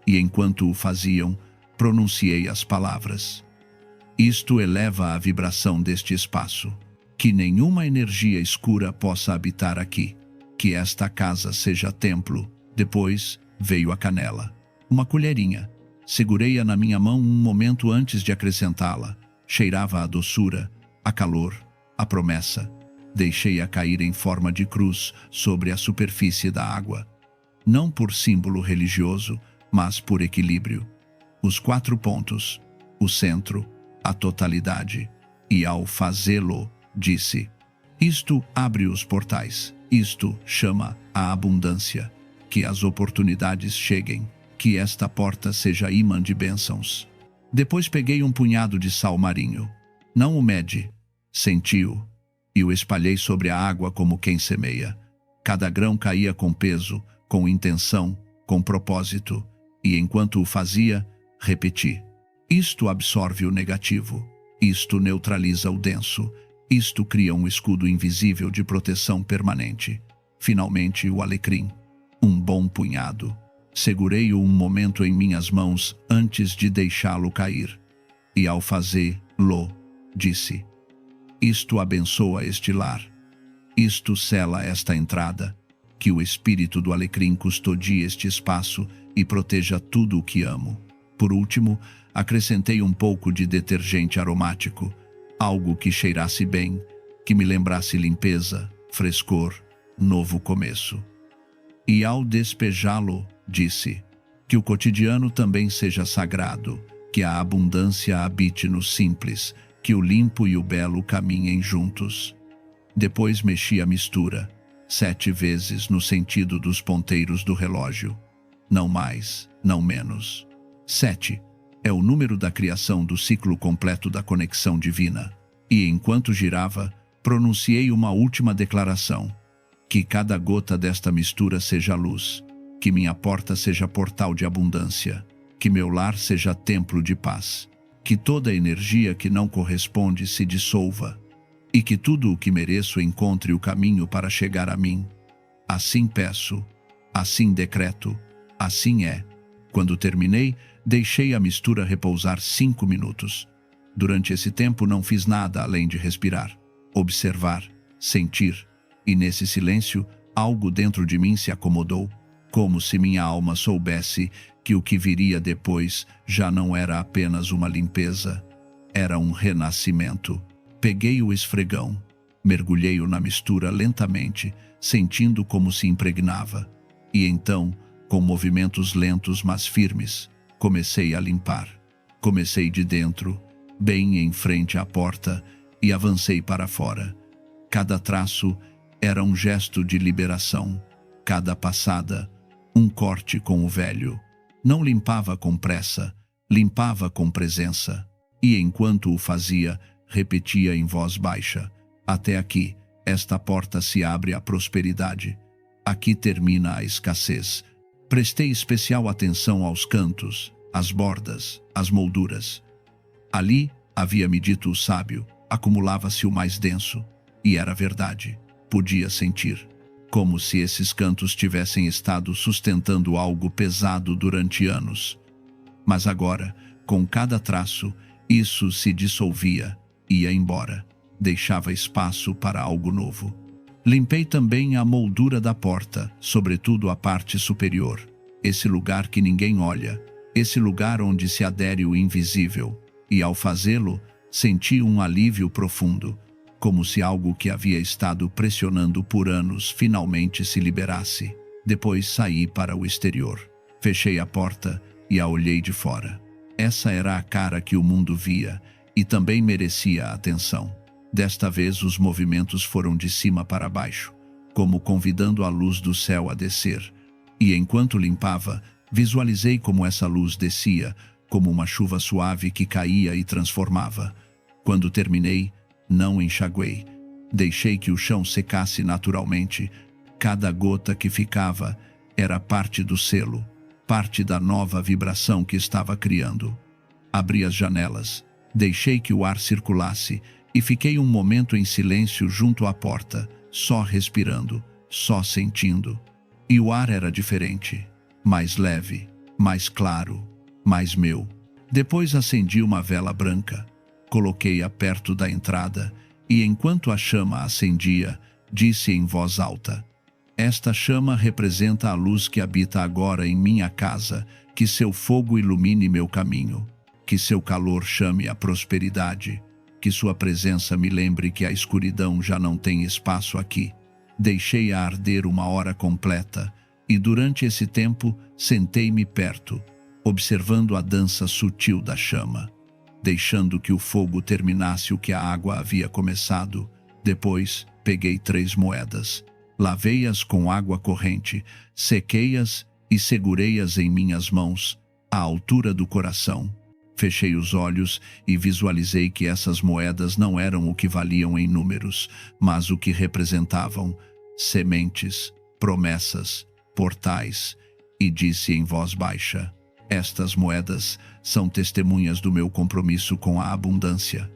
e enquanto o faziam, pronunciei as palavras. Isto eleva a vibração deste espaço. Que nenhuma energia escura possa habitar aqui. Que esta casa seja templo. Depois veio a canela. Uma colherinha. Segurei-a na minha mão um momento antes de acrescentá-la. Cheirava a doçura, a calor, a promessa. Deixei-a cair em forma de cruz sobre a superfície da água. Não por símbolo religioso, mas por equilíbrio. Os 4 pontos, o centro, a totalidade. E ao fazê-lo, disse: isto abre os portais. Isto chama a abundância. Que as oportunidades cheguem. Que esta porta seja imã de bênçãos. Depois peguei um punhado de sal marinho. Não o mede, senti-o, e o espalhei sobre a água como quem semeia. Cada grão caía com peso, com intenção, com propósito, e enquanto o fazia, repeti: isto absorve o negativo. Isto neutraliza o denso. Isto cria um escudo invisível de proteção permanente. Finalmente, o alecrim. Um bom punhado. Segurei-o um momento em minhas mãos antes de deixá-lo cair. E ao fazê-lo, disse: isto abençoa este lar. Isto sela esta entrada. Que o espírito do alecrim custodie este espaço e proteja tudo o que amo. Por último, acrescentei um pouco de detergente aromático. Algo que cheirasse bem, que me lembrasse limpeza, frescor, novo começo. E ao despejá-lo, disse: que o cotidiano também seja sagrado, que a abundância habite no simples, que o limpo e o belo caminhem juntos. Depois mexi a mistura, 7 vezes no sentido dos ponteiros do relógio. Não mais, não menos. 7 é o número da criação do ciclo completo da conexão divina. E enquanto girava, pronunciei uma última declaração: que cada gota desta mistura seja luz, que minha porta seja portal de abundância, que meu lar seja templo de paz, que toda energia que não corresponde se dissolva, e que tudo o que mereço encontre o caminho para chegar a mim. Assim peço, assim decreto, assim é. Quando terminei, deixei a mistura repousar 5 minutos. Durante esse tempo não fiz nada além de respirar, observar, sentir, e nesse silêncio, algo dentro de mim se acomodou, como se minha alma soubesse que o que viria depois já não era apenas uma limpeza, era um renascimento. Peguei o esfregão, mergulhei-o na mistura lentamente, sentindo como se impregnava, e então, com movimentos lentos mas firmes, comecei a limpar. Comecei de dentro, bem em frente à porta, e avancei para fora. Cada traço era um gesto de liberação, cada passada, um corte com o velho. Não limpava com pressa, limpava com presença, e enquanto o fazia, repetia em voz baixa: até aqui, esta porta se abre à prosperidade. Aqui termina a escassez. Prestei especial atenção aos cantos, às bordas, às molduras. Ali, havia-me dito o sábio, acumulava-se o mais denso, e era verdade. Podia sentir, como se esses cantos tivessem estado sustentando algo pesado durante anos. Mas agora, com cada traço, isso se dissolvia, ia embora, deixava espaço para algo novo. Limpei também a moldura da porta, sobretudo a parte superior, esse lugar que ninguém olha, esse lugar onde se adere o invisível, e ao fazê-lo, senti um alívio profundo, como se algo que havia estado pressionando por anos finalmente se liberasse. Depois saí para o exterior. Fechei a porta e a olhei de fora. Essa era a cara que o mundo via e também merecia atenção. Desta vez os movimentos foram de cima para baixo, como convidando a luz do céu a descer. E enquanto limpava, visualizei como essa luz descia, como uma chuva suave que caía e transformava. Quando terminei, Não enxaguei. Deixei que o chão secasse naturalmente. Cada gota que ficava era parte do selo, parte da nova vibração que estava criando. Abri as janelas, deixei que o ar circulasse e fiquei um momento em silêncio junto à porta, só respirando, só sentindo. E o ar era diferente, mais leve, mais claro, mais meu. Depois acendi uma vela branca, coloquei-a perto da entrada e, enquanto a chama acendia, disse em voz alta: esta chama representa a luz que habita agora em minha casa, que seu fogo ilumine meu caminho, que seu calor chame a prosperidade, que sua presença me lembre que a escuridão já não tem espaço aqui. Deixei-a arder uma hora completa e durante esse tempo sentei-me perto, observando a dança sutil da chama, deixando que o fogo terminasse o que a água havia começado. Depois, peguei 3 moedas, lavei-as com água corrente, sequei-as e segurei-as em minhas mãos, à altura do coração. Fechei os olhos e visualizei que essas moedas não eram o que valiam em números, mas o que representavam: sementes, promessas, portais, e disse em voz baixa: estas moedas são testemunhas do meu compromisso com a abundância.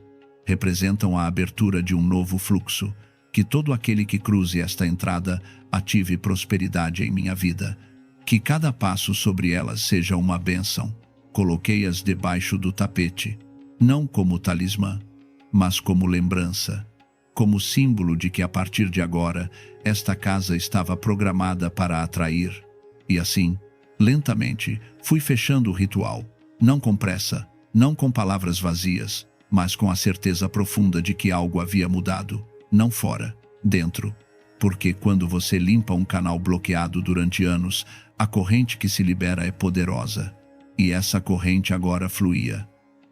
Representam a abertura de um novo fluxo, que todo aquele que cruze esta entrada ative prosperidade em minha vida, que cada passo sobre elas seja uma bênção. Coloquei-as debaixo do tapete, não como talismã, mas como lembrança, como símbolo de que a partir de agora esta casa estava programada para atrair. E assim, lentamente, fui fechando o ritual, não com pressa, não com palavras vazias, mas com a certeza profunda de que algo havia mudado, não fora, dentro. Porque quando você limpa um canal bloqueado durante anos, a corrente que se libera é poderosa. E essa corrente agora fluía.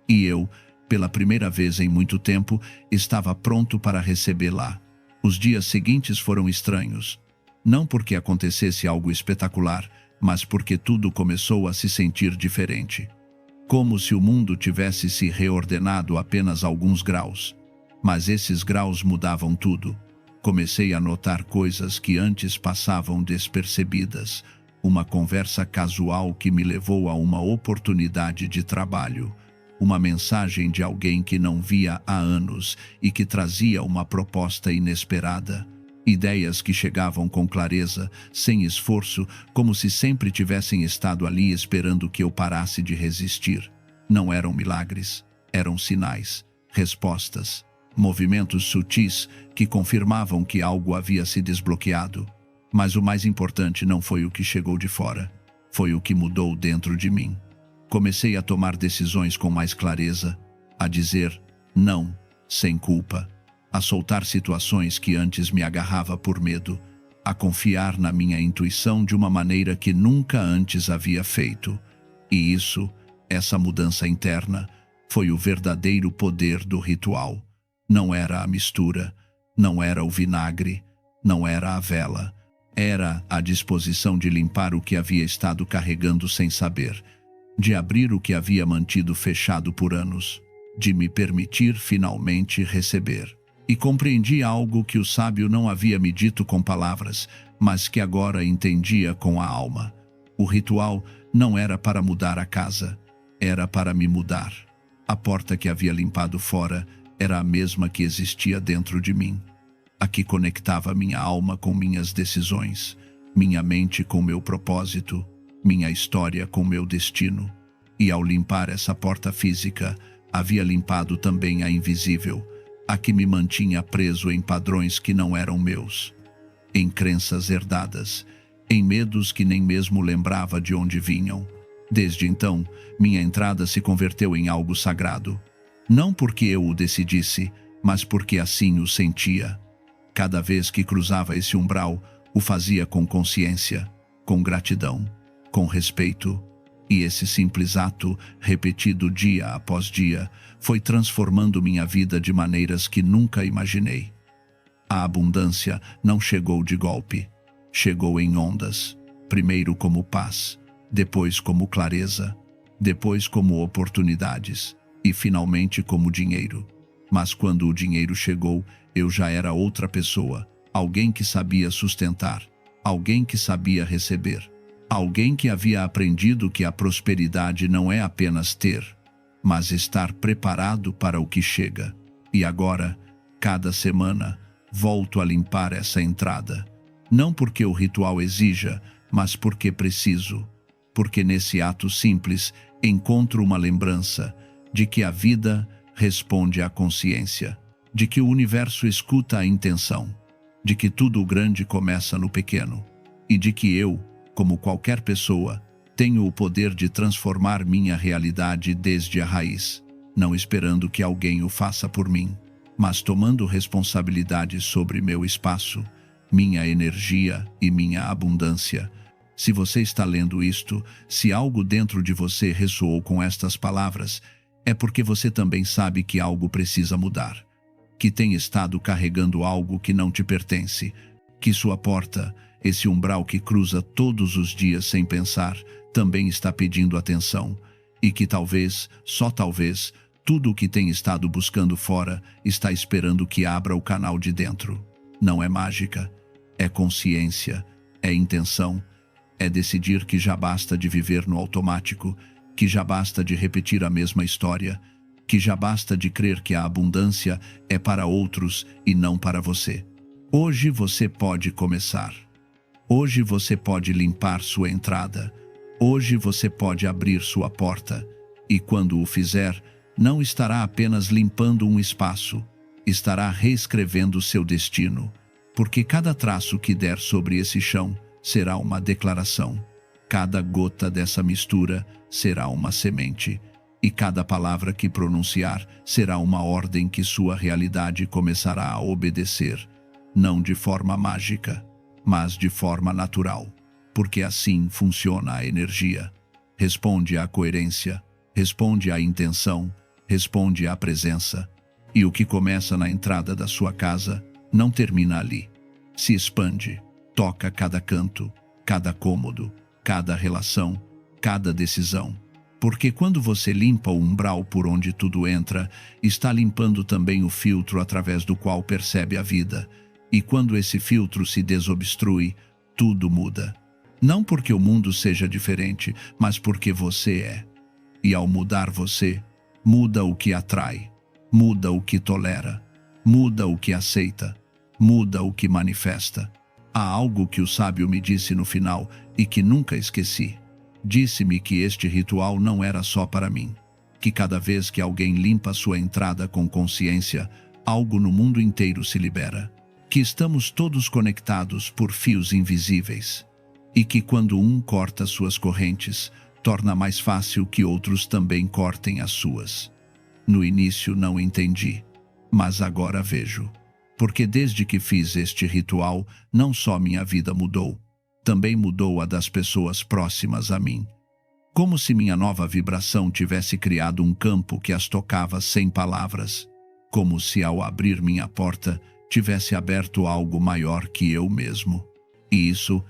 E eu, pela primeira vez em muito tempo, estava pronto para recebê-la. Os dias seguintes foram estranhos. Não porque acontecesse algo espetacular, mas porque tudo começou a se sentir diferente. Como se o mundo tivesse se reordenado apenas alguns graus. Mas esses graus mudavam tudo. Comecei a notar coisas que antes passavam despercebidas. Uma conversa casual que me levou a uma oportunidade de trabalho. Uma mensagem de alguém que não via há anos e que trazia uma proposta inesperada. Ideias que chegavam com clareza, sem esforço, como se sempre tivessem estado ali esperando que eu parasse de resistir. Não eram milagres, eram sinais, respostas, movimentos sutis que confirmavam que algo havia se desbloqueado. Mas o mais importante não foi o que chegou de fora, foi o que mudou dentro de mim. Comecei a tomar decisões com mais clareza, a dizer não, sem culpa, a soltar situações que antes me agarrava por medo, a confiar na minha intuição de uma maneira que nunca antes havia feito. E isso, essa mudança interna, foi o verdadeiro poder do ritual. Não era a mistura, não era o vinagre, não era a vela. Era a disposição de limpar o que havia estado carregando sem saber, de abrir o que havia mantido fechado por anos, de me permitir finalmente receber. E compreendi algo que o sábio não havia me dito com palavras, mas que agora entendia com a alma. O ritual não era para mudar a casa, era para me mudar. A porta que havia limpado fora era a mesma que existia dentro de mim. A que conectava minha alma com minhas decisões, minha mente com meu propósito, minha história com meu destino. E ao limpar essa porta física, havia limpado também a invisível, a que me mantinha preso em padrões que não eram meus, em crenças herdadas, em medos que nem mesmo lembrava de onde vinham. Desde então, minha entrada se converteu em algo sagrado. Não porque eu o decidisse, mas porque assim o sentia. Cada vez que cruzava esse umbral, o fazia com consciência, com gratidão, com respeito. E esse simples ato, repetido dia após dia, foi transformando minha vida de maneiras que nunca imaginei. A abundância não chegou de golpe, chegou em ondas, primeiro como paz, depois como clareza, depois como oportunidades e finalmente como dinheiro. Mas quando o dinheiro chegou, eu já era outra pessoa, alguém que sabia sustentar, alguém que sabia receber, alguém que havia aprendido que a prosperidade não é apenas ter, mas estar preparado para o que chega. E agora, cada semana, volto a limpar essa entrada. Não porque o ritual exija, mas porque preciso. Porque nesse ato simples encontro uma lembrança de que a vida responde à consciência, de que o universo escuta a intenção, de que tudo o grande começa no pequeno, e de que eu, como qualquer pessoa, tenho o poder de transformar minha realidade desde a raiz, não esperando que alguém o faça por mim, mas tomando responsabilidade sobre meu espaço, minha energia e minha abundância. Se você está lendo isto, se algo dentro de você ressoou com estas palavras, é porque você também sabe que algo precisa mudar, que tem estado carregando algo que não te pertence, que sua porta, esse umbral que cruza todos os dias sem pensar, também está pedindo atenção, e que talvez, só talvez, tudo o que tem estado buscando fora está esperando que abra o canal de dentro. Não é mágica, é consciência, é intenção, é decidir que já basta de viver no automático, que já basta de repetir a mesma história, que já basta de crer que a abundância é para outros e não para você. Hoje você pode começar. Hoje você pode limpar sua entrada. Hoje você pode abrir sua porta. E quando o fizer, não estará apenas limpando um espaço, estará reescrevendo seu destino, porque cada traço que der sobre esse chão será uma declaração. Cada gota dessa mistura será uma semente, e cada palavra que pronunciar será uma ordem que sua realidade começará a obedecer, não de forma mágica, mas de forma natural, porque assim funciona a energia. Responde à coerência, responde à intenção, responde à presença, e o que começa na entrada da sua casa não termina ali. Se expande, toca cada canto, cada cômodo, cada relação, cada decisão. Porque quando você limpa o umbral por onde tudo entra, está limpando também o filtro através do qual percebe a vida. E quando esse filtro se desobstrui, tudo muda. Não porque o mundo seja diferente, mas porque você é. E ao mudar você, muda o que atrai, muda o que tolera, muda o que aceita, muda o que manifesta. Há algo que o sábio me disse no final e que nunca esqueci. Disse-me que este ritual não era só para mim, que cada vez que alguém limpa sua entrada com consciência, algo no mundo inteiro se libera, que estamos todos conectados por fios invisíveis, e que quando um corta suas correntes, torna mais fácil que outros também cortem as suas. No início não entendi, mas agora vejo. Porque desde que fiz este ritual, não só minha vida mudou, também mudou a das pessoas próximas a mim. Como se minha nova vibração tivesse criado um campo que as tocava sem palavras. Como se ao abrir minha porta, tivesse aberto algo maior que eu mesmo. E isso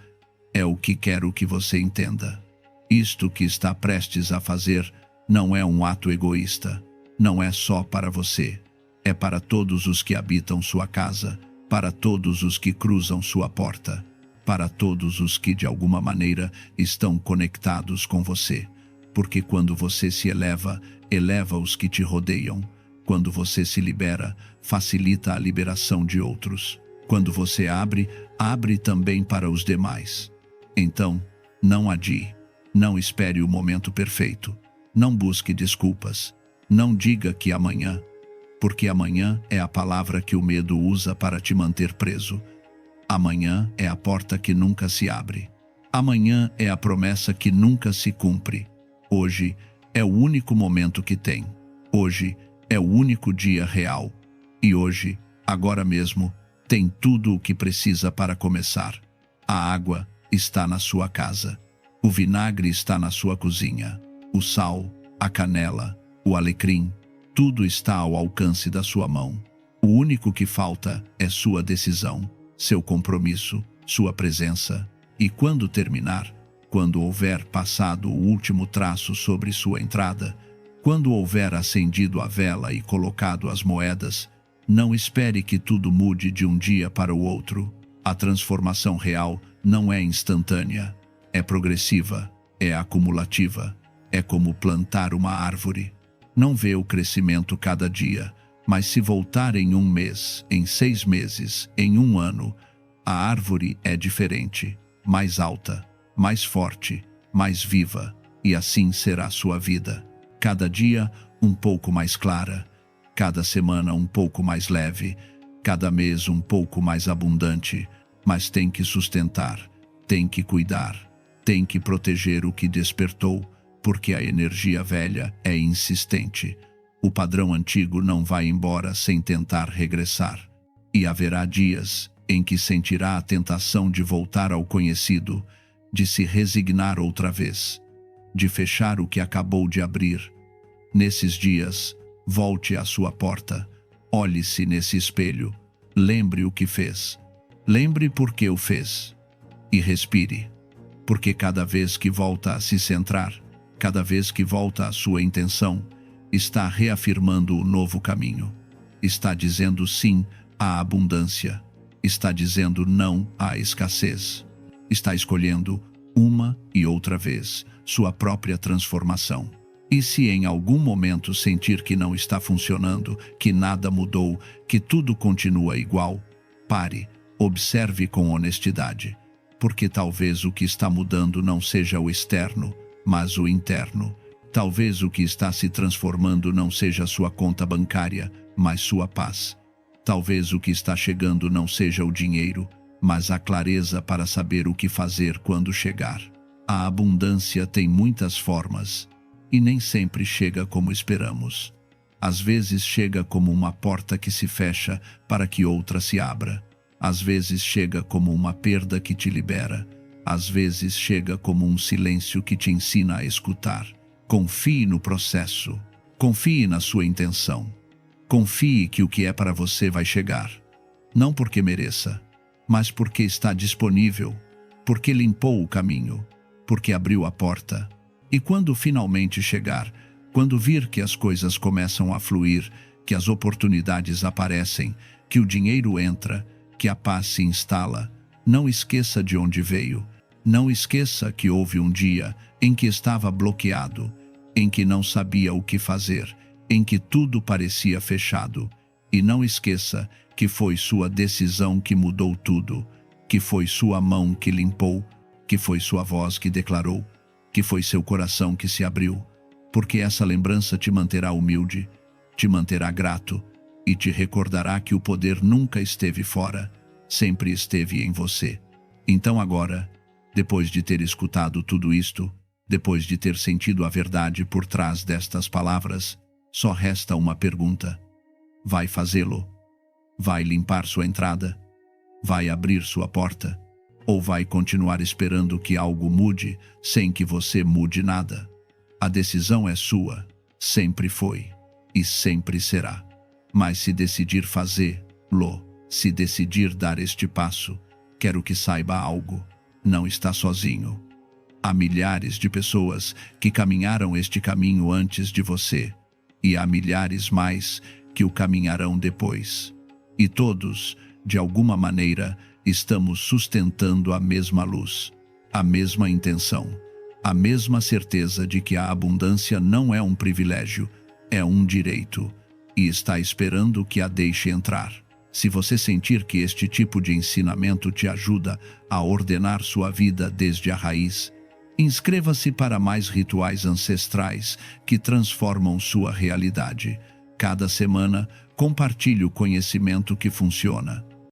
é o que quero que você entenda. Isto que está prestes a fazer não é um ato egoísta, não é só para você. É para todos os que habitam sua casa, para todos os que cruzam sua porta, para todos os que de alguma maneira estão conectados com você. Porque quando você se eleva, eleva os que te rodeiam. Quando você se libera, facilita a liberação de outros. Quando você abre, abre também para os demais. Então, não adie. Não espere o momento perfeito. Não busque desculpas. Não diga que amanhã, porque amanhã é a palavra que o medo usa para te manter preso. Amanhã é a porta que nunca se abre. Amanhã é a promessa que nunca se cumpre. Hoje é o único momento que tem. Hoje é o único dia real. E hoje, agora mesmo, tem tudo o que precisa para começar. A água está na sua casa. O vinagre está na sua cozinha. O sal, a canela, o alecrim, tudo está ao alcance da sua mão. O único que falta é sua decisão, seu compromisso, sua presença. E quando terminar, quando houver passado o último traço sobre sua entrada, Quando houver acendido a vela e colocado as moedas, não espere que tudo mude de um dia para o outro. A transformação real não é instantânea, é progressiva, é acumulativa, é como plantar uma árvore. Não vê o crescimento cada dia, mas se voltar em um mês, em 6 meses, em um ano, a árvore é diferente, mais alta, mais forte, mais viva, e assim será sua vida. Cada dia um pouco mais clara, cada semana um pouco mais leve, cada mês um pouco mais abundante, mas tem que sustentar, tem que cuidar, tem que proteger o que despertou, porque a energia velha é insistente. O padrão antigo não vai embora sem tentar regressar. E haverá dias em que sentirá a tentação de voltar ao conhecido, de se resignar outra vez, de fechar o que acabou de abrir. Nesses dias, volte à sua porta, olhe-se nesse espelho, lembre o que fez, lembre por que o fez, e respire, porque cada vez que volta a se centrar, cada vez que volta à sua intenção, está reafirmando o novo caminho, está dizendo sim à abundância, está dizendo não à escassez, está escolhendo uma e outra vez sua própria transformação. E se em algum momento sentir que não está funcionando, que nada mudou, que tudo continua igual, pare, observe com honestidade, porque talvez o que está mudando não seja o externo, mas o interno. Talvez o que está se transformando não seja sua conta bancária, mas sua paz. Talvez o que está chegando não seja o dinheiro, mas a clareza para saber o que fazer quando chegar. A abundância tem muitas formas, e nem sempre chega como esperamos. Às vezes chega como uma porta que se fecha para que outra se abra. Às vezes chega como uma perda que te libera. Às vezes chega como um silêncio que te ensina a escutar. Confie no processo. Confie na sua intenção. Confie que o que é para você vai chegar. Não porque mereça, mas porque está disponível, porque limpou o caminho, porque abriu a porta. E quando finalmente chegar, quando vir que as coisas começam a fluir, que as oportunidades aparecem, que o dinheiro entra, que a paz se instala, não esqueça de onde veio. Não esqueça que houve um dia em que estava bloqueado, em que não sabia o que fazer, em que tudo parecia fechado. E não esqueça que foi sua decisão que mudou tudo, que foi sua mão que limpou, que foi sua voz que declarou, que foi seu coração que se abriu, porque essa lembrança te manterá humilde, te manterá grato e te recordará que o poder nunca esteve fora, sempre esteve em você. Então agora, depois de ter escutado tudo isto, depois de ter sentido a verdade por trás destas palavras, só resta uma pergunta. Vai fazê-lo? Vai limpar sua entrada? Vai abrir sua porta? Ou vai continuar esperando que algo mude sem que você mude nada? A decisão é sua, sempre foi e sempre será. Mas se decidir fazê-lo, se decidir dar este passo, quero que saiba algo. Não está sozinho. Há milhares de pessoas que caminharam este caminho antes de você, e há milhares mais que o caminharão depois. E todos, de alguma maneira, estamos sustentando a mesma luz, a mesma intenção, a mesma certeza de que a abundância não é um privilégio, é um direito, e está esperando que a deixe entrar. Se você sentir que este tipo de ensinamento te ajuda a ordenar sua vida desde a raiz, inscreva-se para mais rituais ancestrais que transformam sua realidade. Cada semana, compartilhe o conhecimento que funciona.